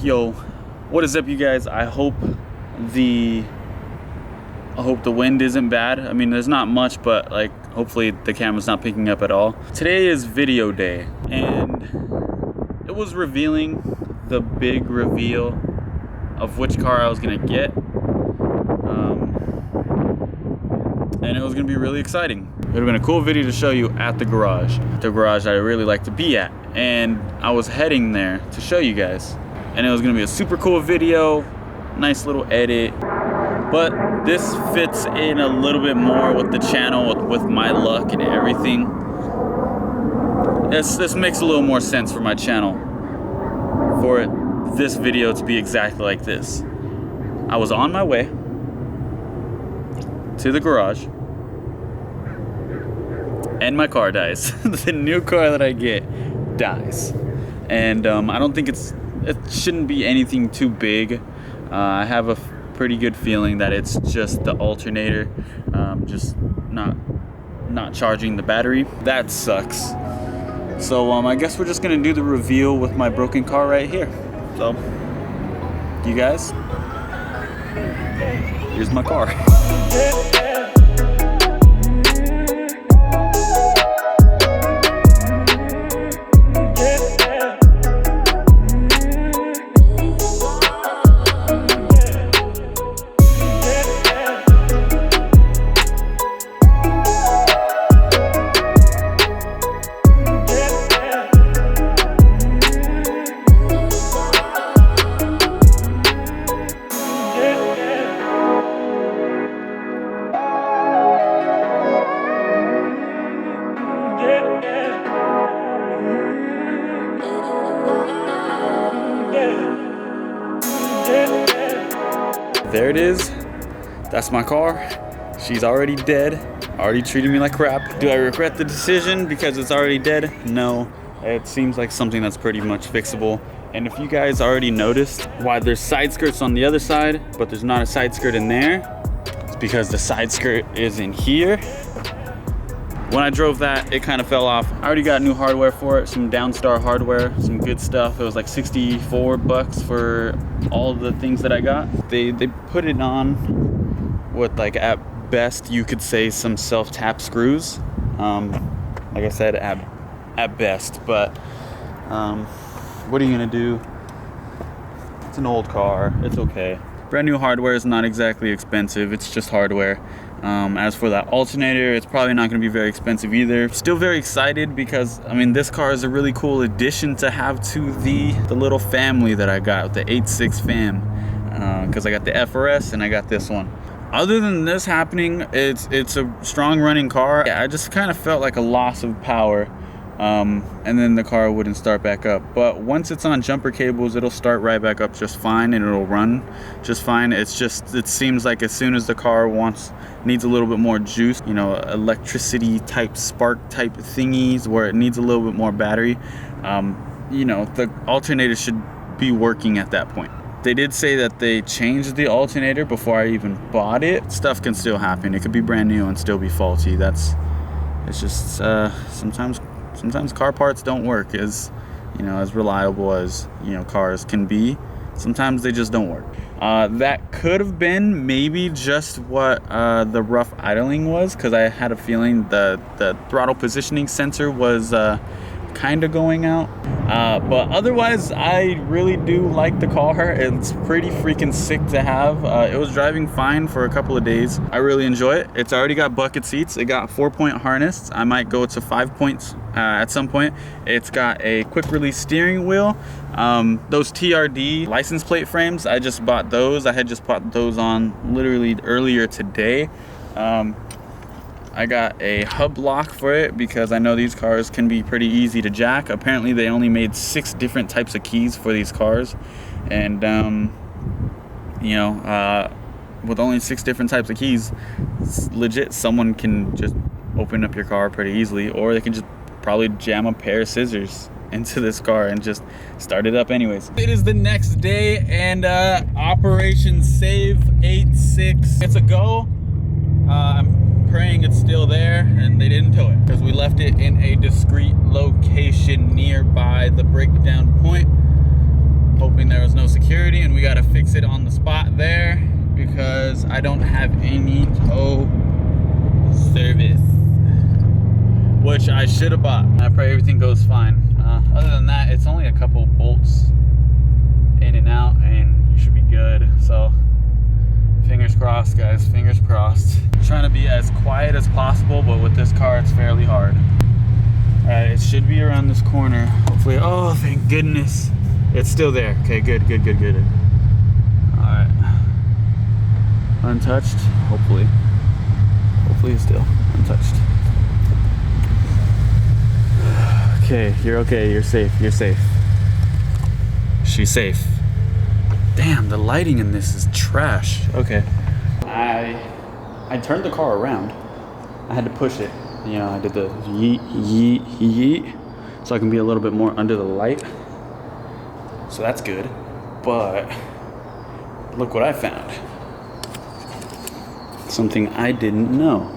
Yo, what is up, you guys? I hope the wind isn't bad. I mean, there's not much, but like hopefully the camera's not picking up at all. Today is video day, and it was revealing the big reveal of which car I was gonna get, and it was gonna be really exciting. It would have been a cool video to show you at the garage I really like to be at, and I was heading there to show you guys, and it was gonna be a super cool video, nice little edit. But this fits in a little bit more with the channel, with my luck and everything. This makes a little more sense for my channel, for this video to be exactly like this. I was on my way to the garage, and my car dies. The new car that I get dies, and I don't think it shouldn't be anything too big. I have a pretty good feeling that it's just the alternator, just not charging the battery. That sucks. So I guess we're just gonna do the reveal with my broken car right here. So you guys, here's my car. There it is. That's my car. She's already dead. Already treated me like crap. Do I regret the decision because it's already dead? No. It seems like something that's pretty much fixable. And if you guys already noticed why there's side skirts on the other side, but there's not a side skirt in there, it's because the side skirt is in here. When I drove that, it kind of fell off. I already got new hardware for it, some Downstar hardware, some good stuff. It was like 64 bucks for all the things that I got. They put it on with, like, at best you could say some self-tap screws. Like I said, at best, but what are you gonna do? It's an old car, it's okay. Brand new hardware is not exactly expensive, it's just hardware. As for that alternator, it's probably not going to be very expensive either. Still very excited because, I mean, this car is a really cool addition to have to the little family that I got, the 86 fam, because I got the FRS and I got this one. Other than this happening, it's a strong running car. Yeah, I just kind of felt like a loss of power, and then the car wouldn't start back up. But once it's on jumper cables, it'll start right back up just fine, and it'll run just fine. It seems like as soon as the car needs a little bit more juice, you know, electricity type, spark type thingies where it needs a little bit more battery, you know, the alternator should be working at that point. They did say that they changed the alternator before I even bought it. Stuff can still happen. It could be brand new and still be faulty. It's just sometimes car parts don't work as reliable as, you know, cars can be. Sometimes they just don't work. That could have been maybe just what the rough idling was, because I had a feeling the throttle positioning sensor was kind of going out. But otherwise, I really do like the car. It's pretty freaking sick to have. It was driving fine for a couple of days. I really enjoy it. It's already got bucket seats. It got 4-point harness. I might go to 5 points at some point. It's got a quick release steering wheel. Those TRD license plate frames, I just bought those. I had just bought those on literally earlier today. I got a hub lock for it because I know these cars can be pretty easy to jack. Apparently they only made 6 different types of keys for these cars, and you know, with only 6 different types of keys, it's legit someone can just open up your car pretty easily, or they can just probably jam a pair of scissors into this car and just start it up anyways. It is the next day, and Operation Save 86, it's a go. I'm praying it's still there and they didn't tow it, because we left it in a discreet location nearby the breakdown point. hoping there was no security, and we gotta fix it on the spot there because I don't have any tow service, which I should have bought. I pray everything goes fine. Other than that, it's only a couple bolts in and out, and you should be good. So fingers crossed, guys, fingers crossed. Trying to be as quiet as possible, but with this car, it's fairly hard. All right, it should be around this corner. Hopefully, oh, thank goodness. It's still there. Okay, good. All right. Untouched, hopefully. Hopefully it's still untouched. Okay, you're safe. She's safe. Damn, the lighting in this is trash. Okay. I turned the car around. I had to push it. You know, I did the yeet, so I can be a little bit more under the light. So that's good. But look what I found. Something I didn't know.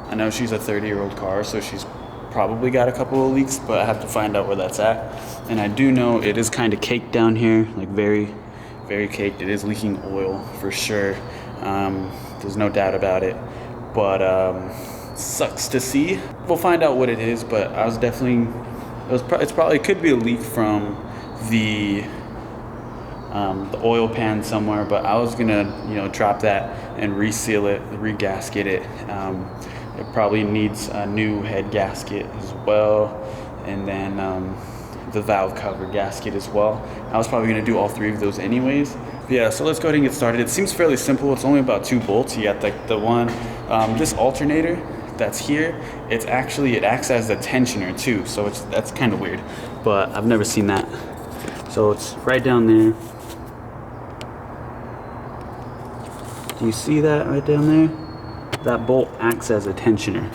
I know she's a 30-year-old car, so she's probably got a couple of leaks, but I have to find out where that's at. And I do know it is kind of caked down here, like very, very caked. It is leaking oil for sure. There's no doubt about it. But sucks to see. We'll find out what it is, but I was definitely, it could be a leak from the oil pan somewhere, but I was gonna, drop that and reseal it, regasket it. It probably needs a new head gasket as well, and then the valve cover gasket as well. I was probably gonna do all three of those anyways. Yeah, so let's go ahead and get started. It seems fairly simple. It's only about 2 bolts. You got the one, this alternator that's here. It acts as a tensioner too, so that's kind of weird, but I've never seen that. So it's right down there. Do you see that right down there? That bolt acts as a tensioner.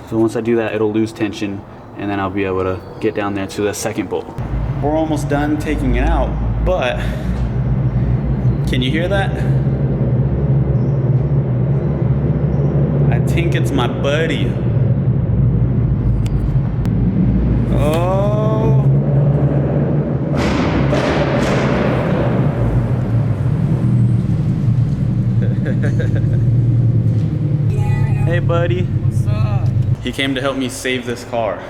So once I do that, it'll lose tension, and then I'll be able to get down there to the second bolt. We're almost done taking it out, but can you hear that? I think it's my buddy. Oh. Hey buddy. What's up? He came to help me save this car.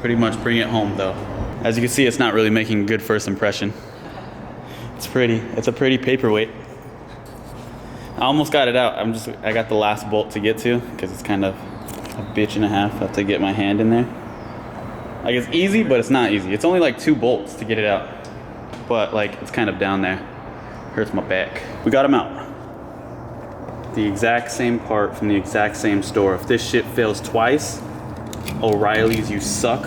Pretty much bring it home though. As you can see, it's not really making a good first impression. It's a pretty paperweight. I almost got it out. I got the last bolt to get to because it's kind of a bitch and a half. I have to get my hand in there. Like, it's easy, but it's not easy. It's only like 2 bolts to get it out. But like, it's kind of down there. Hurts my back. We got him out. The exact same part from the exact same store. If this shit fails twice, O'Reilly's, you suck.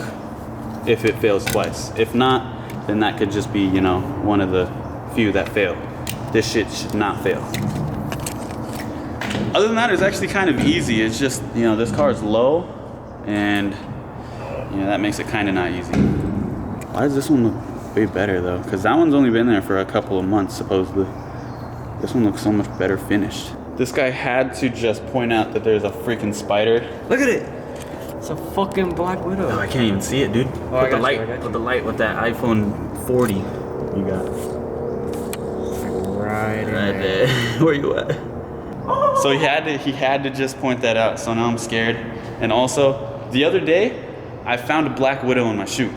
If it fails twice. If not, then that could just be, one of the few that fail. This shit should not fail. Other than that, it's actually kind of easy. It's just, this car is low, and that makes it kind of not easy. Why does this one look way better though? Because that one's only been there for a couple of months supposedly. This one looks so much better finished. This guy had to just point out that there's a freaking spider. Look at it. It's a fucking Black Widow. Oh, I can't even see it, dude. Oh, Put the light with that iPhone 40 you got. Right there. Where you at? So he had to just point that out. So now I'm scared. And also, the other day, I found a Black Widow in my shoe.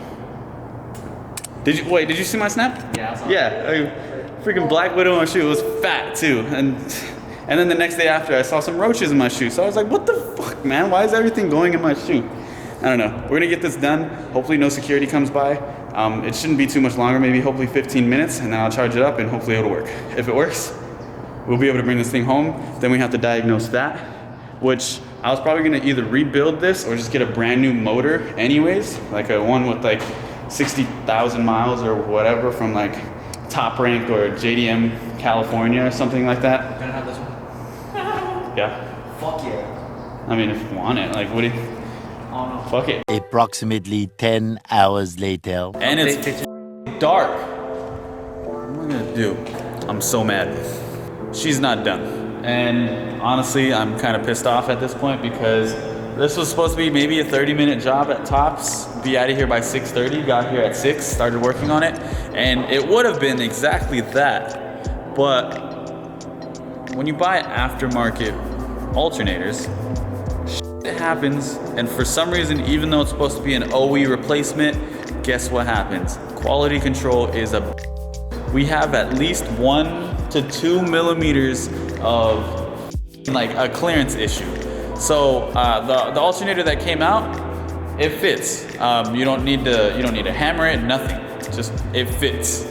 Did you see my snap? Yeah, I saw freaking Black Widow in my shoe. It was fat too. And then the next day after, I saw some roaches in my shoe. So I was like, what the fuck, man? Why is everything going in my shoe? I don't know. We're gonna get this done. Hopefully no security comes by. It shouldn't be too much longer, maybe hopefully 15 minutes, and then I'll charge it up and hopefully it'll work. If it works, we'll be able to bring this thing home. Then we have to diagnose that, which I was probably gonna either rebuild this or just get a brand new motor anyways, like a one with like 60,000 miles or whatever from like Top Rank or JDM California or something like that. Can I have this one? Yeah. Fuck yeah. I mean, if you want it, like, what do you? Oh no. Fuck it. Approximately 10 hours later. And it's dark. What am I gonna do? I'm so mad. She's not done. And honestly, I'm kind of pissed off at this point because This was supposed to be maybe a 30-minute job at tops. Be out of here by 6:30. Got here at 6, started working on it, and it would have been exactly that. But when you buy aftermarket alternators, shit happens, and for some reason, even though it's supposed to be an OE replacement, guess what happens? Quality control is a. We have at least 1 to 2 millimeters of like a clearance issue. So the alternator that came out, it fits. You don't need to hammer it, nothing. Just it fits.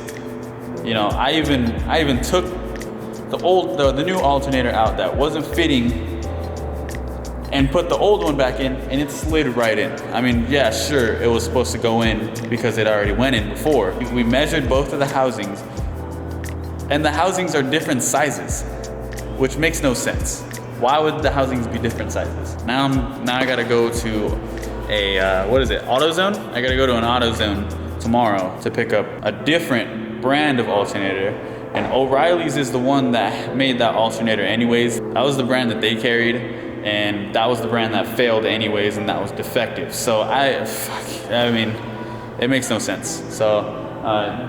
You know, I even took the new alternator out that wasn't fitting and put the old one back in, and it slid right in. I mean, yeah, sure, it was supposed to go in because it already went in before. We measured both of the housings, and the housings are different sizes, which makes no sense. Why would the housings be different sizes? Now I gotta go to a, what is it, AutoZone? I gotta go to an AutoZone tomorrow to pick up a different brand of alternator. And O'Reilly's is the one that made that alternator anyways. That was the brand that they carried, and that was the brand that failed anyways, and that was defective. So I mean, it makes no sense. So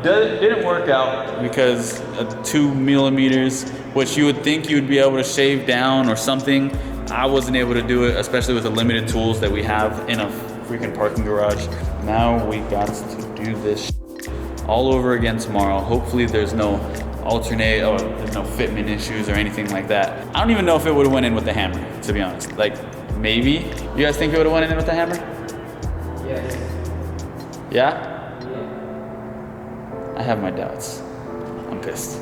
didn't work out because 2 millimeters, which you would think you would be able to shave down or something. I wasn't able to do it, especially with the limited tools that we have in a freaking parking garage. Now we got to do this all over again tomorrow. Hopefully there's no there's no fitment issues or anything like that. I don't even know if it would have went in with the hammer, to be honest. Like, maybe. You guys think it would have went in with the hammer? Yes. Yeah? Yeah. I have my doubts. I'm pissed.